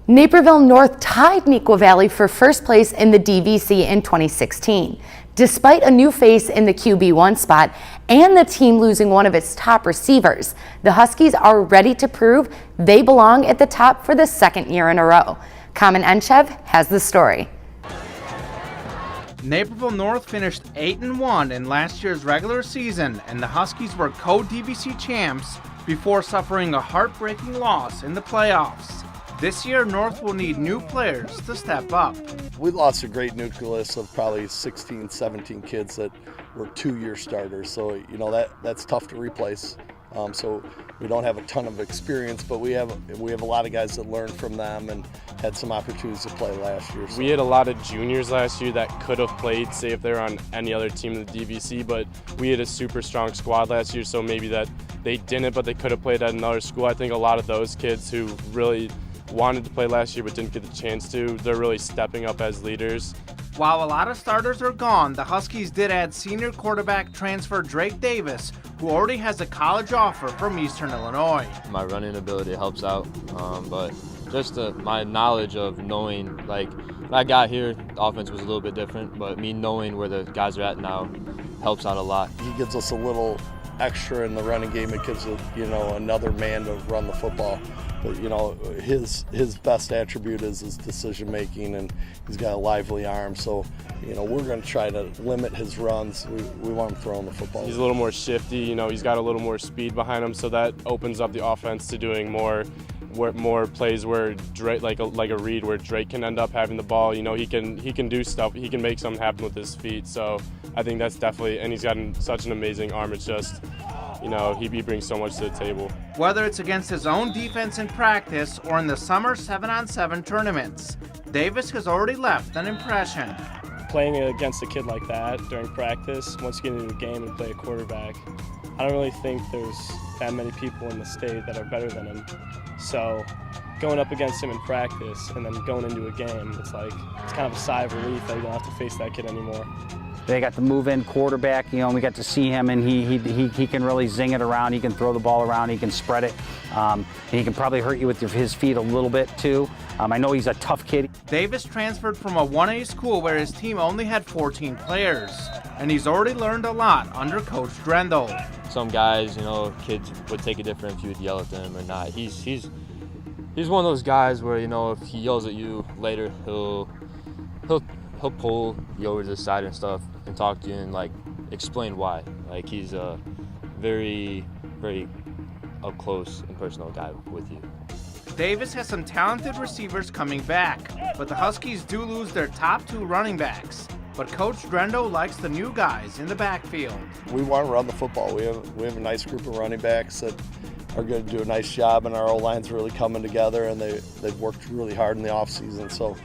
Naperville North tied Neuqua Valley for first place in the DVC in 2016. Despite a new face in the QB1 spot and the team losing one of its top receivers, the Huskies are ready to prove they belong at the top for the second year in a row. Carmen Enchev has the story. Naperville North finished 8-1 in last year's regular season, and the Huskies were co-DVC champs before suffering a heartbreaking loss in the playoffs. This year, North will need new players to step up. We lost a great nucleus of probably 16, 17 kids that were two-year starters. So, you know, that's tough to replace. So we don't have a ton of experience, but we have a lot of guys that learned from them and had some opportunities to play last year. So. We had a lot of juniors last year that could have played, say if they were on any other team in the DVC, but we had a super strong squad last year, so maybe that they didn't, but they could have played at another school. I think a lot of those kids who really wanted to play last year but didn't get the chance to, they're really stepping up as leaders. While a lot of starters are gone, the Huskies did add senior quarterback transfer Drake Davis, who already has a college offer from Eastern Illinois. My running ability helps out, but just my knowledge of knowing, like, when I got here, the offense was a little bit different, but me knowing where the guys are at now helps out a lot. He gives us a little extra in the running game. It gives it, you know, another man to run the football. But, you know, his best attribute is his decision making, and he's got a lively arm. So, you know, we're going to try to limit his runs. We want him throwing the football. He's a little more shifty, you know, he's got a little more speed behind him, so that opens up the offense to doing more plays where Drake, like a read where Drake can end up having the ball. You know, he can do stuff. He can make something happen with his feet. So I think that's definitely, and he's got such an amazing arm. It's just, you know, he brings so much to the table. Whether it's against his own defense in practice or in the summer 7-on-7 tournaments, Davis has already left an impression. Playing against a kid like that during practice, once you get into a game and play a quarterback, I don't really think there's that many people in the state that are better than him. So going up against him in practice and then going into a game, it's kind of a sigh of relief that you don't have to face that kid anymore. They got the move-in quarterback, you know, we got to see him, and he can really zing it around. He can throw the ball around, he can spread it, and he can probably hurt you with his feet a little bit too. I know he's a tough kid. Davis transferred from a 1A school where his team only had 14 players, and he's already learned a lot under Coach DRENDEL. Some guys, you know, kids would take it different if you would yell at them or not. He's one of those guys where, you know, if he yells at you later, he'll pull you over to the side and stuff and talk to you and, like, explain why. Like, he's a very, very up close and personal guy with you. Davis has some talented receivers coming back, but the Huskies do lose their top two running backs. But Coach DRENDEL likes the new guys in the backfield. We want to run the football. We have a nice group of running backs that are going to do a nice job, and our O-line's really coming together, and they've worked really hard in the offseason. So,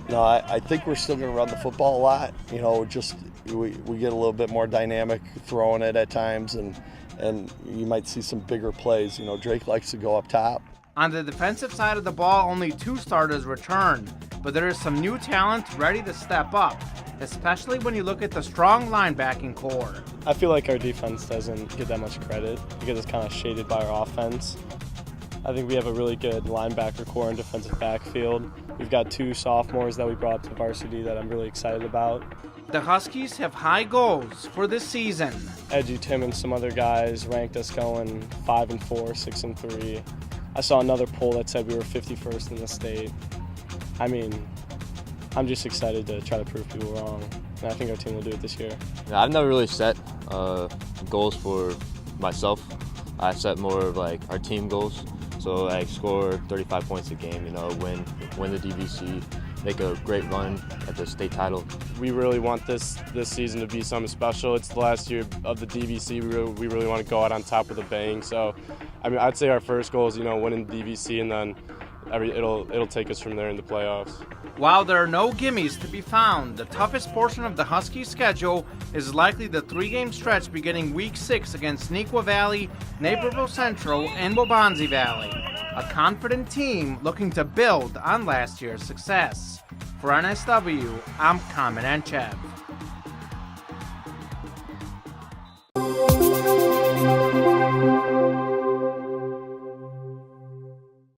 you know, I think we're still going to run the football a lot. You know, just we get a little bit more dynamic throwing it at times, and you might see some bigger plays. You know, Drake likes to go up top. On the defensive side of the ball, only 2 starters returned, but there is some new talent ready to step up, especially when you look at the strong linebacking core. I feel like our defense doesn't get that much credit because it's kind of shaded by our offense. I think we have a really good linebacker core and defensive backfield. We've got 2 sophomores that we brought up to varsity that I'm really excited about. The Huskies have high goals for this season. Edgy Tim and some other guys ranked us going 5-4, 6-3. I saw another poll that said we were 51st in the state. I mean, I'm just excited to try to prove people wrong, and I think our team will do it this year. Yeah, I've never really set goals for myself. I set more of like our team goals. So like score 35 points a game, you know, win the DVC, make a great run at the state title. We really want this season to be something special. It's the last year of the DVC. We really want to go out on top with a bang. So, I mean, I'd say our first goal is, you know, winning the DVC, and then it'll take us from there in the playoffs. While there are no gimmies to be found, the toughest portion of the Huskies' schedule is likely the 3-game stretch beginning Week 6 against Neuqua Valley, Naperville Central, and Waubonsie Valley. A confident team looking to build on last year's success. For NSW, I'm Carmen Enchev.